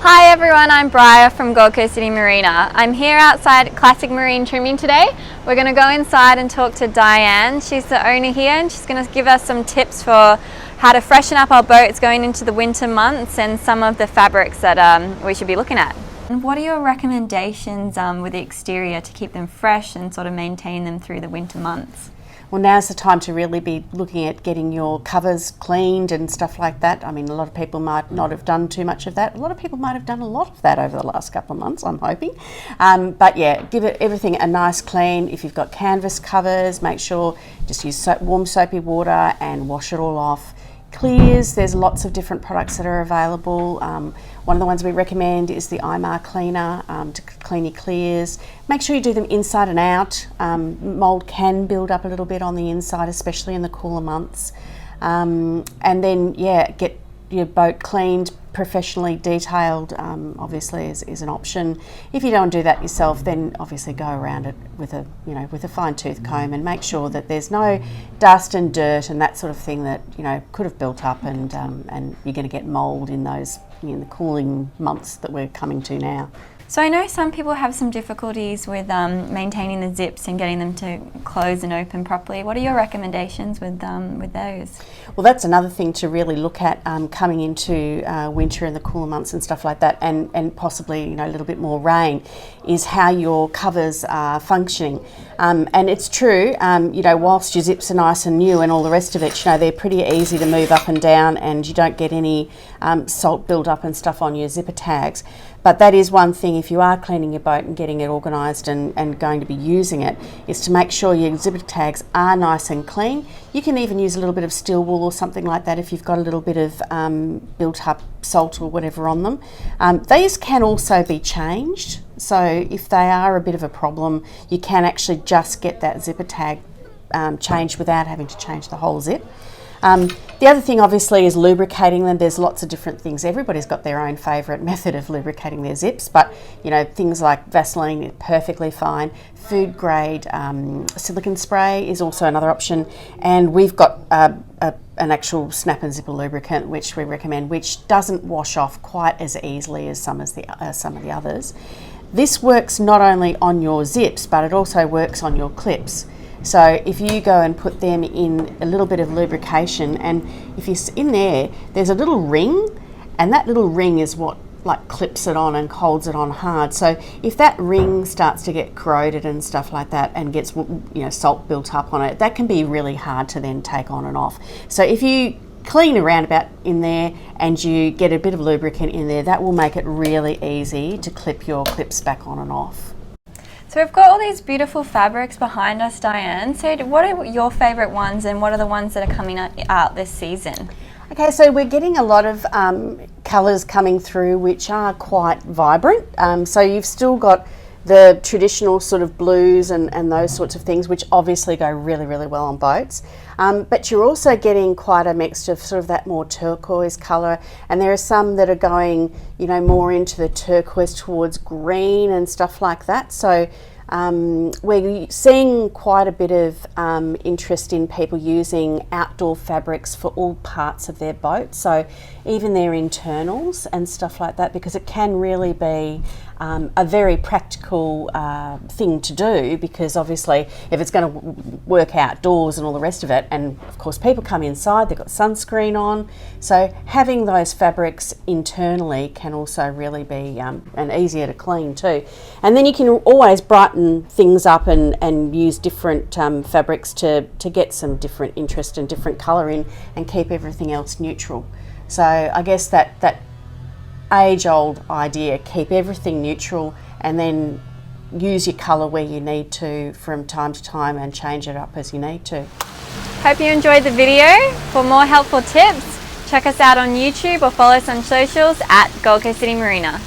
Hi everyone, I'm Briar from Gold Coast City Marina. I'm here outside Classic Marine Trimming today. We're going to go inside and talk to Dianne. She's the owner here and she's going to give us some tips for how to freshen up our boats going into the winter months and some of the fabrics that we should be looking at. And what are your recommendations with the exterior to keep them fresh and sort of maintain them through the winter months? Well, now's the time to really be looking at getting your covers cleaned and stuff like that. I mean, a lot of people might not have done too much of that. A lot of people might have done a lot of that over the last couple of months, I'm hoping. But yeah, give everything a nice clean. If you've got canvas covers, make sure just use warm soapy water and wash it all off. Clears, there's lots of different products that are available. One of the ones we recommend is the IMAR cleaner to clean your clears. Make sure you do them inside and out. Mold can build up a little bit on the inside, especially in the cooler months. And then, yeah, get your boat cleaned, professionally detailed, obviously is an option. If you don't do that yourself, then obviously go around it with a fine tooth comb and make sure that there's no dust and dirt and that sort of thing that could have built up, and you're going to get mold in those the cooling months that we're coming to now. So I know some people have some difficulties with maintaining the zips and getting them to close and open properly. What are your recommendations with those? Well, that's another thing to really look at coming into winter and the cooler months and stuff like that, and possibly a little bit more rain, is how your covers are functioning. And it's true, whilst your zips are nice and new and all the rest of it, they're pretty easy to move up and down, and you don't get any salt build up and stuff on your zipper tags. But that is one thing, if you are cleaning your boat and getting it organised and going to be using it, is to make sure your zipper tags are nice and clean. You can even use a little bit of steel wool or something like that if you've got a little bit of built up salt or whatever on them. These can also be changed, so if they are a bit of a problem, you can actually just get that zipper tag changed without having to change the whole zip. The other thing obviously is lubricating them. There's lots of different things. Everybody's got their own favourite method of lubricating their zips, but things like Vaseline is perfectly fine. Food grade silicone spray is also another option, and we've got an actual snap and zipper lubricant which we recommend, which doesn't wash off quite as easily as some of the others. This works not only on your zips, but it also works on your clips. So if you go and put them in a little bit of lubrication, and if you're in there's a little ring, and that little ring is what clips it on and holds it on hard. So if that ring starts to get corroded and stuff like that and gets salt built up on it, that can be really hard to then take on and off. So if you clean around about in there and you get a bit of lubricant in there, that will make it really easy to clip your clips back on and off. So we've got all these beautiful fabrics behind us, Dianne. So what are your favourite ones, and what are the ones that are coming out this season? Okay, so we're getting a lot of colours coming through which are quite vibrant. So you've still got the traditional sort of blues and those sorts of things, which obviously go really, really well on boats. But you're also getting quite a mix of sort of that more turquoise colour, and there are some that are going, more into the turquoise towards green and stuff like that. So we're seeing quite a bit of interest in people using outdoor fabrics for all parts of their boat, so even their internals and stuff like that, because it can really be a very practical thing to do, because obviously if it's going to work outdoors and all the rest of it, and of course people come inside, they've got sunscreen on, so having those fabrics internally can also really be and easier to clean too. And then you can always brighten things up and use different fabrics to get some different interest and different colour in, and keep everything else neutral. So I guess that age-old idea, keep everything neutral and then use your colour where you need to from time to time and change it up as you need to. Hope you enjoyed the video. For more helpful tips, check us out on YouTube or follow us on socials at Gold Coast City Marina.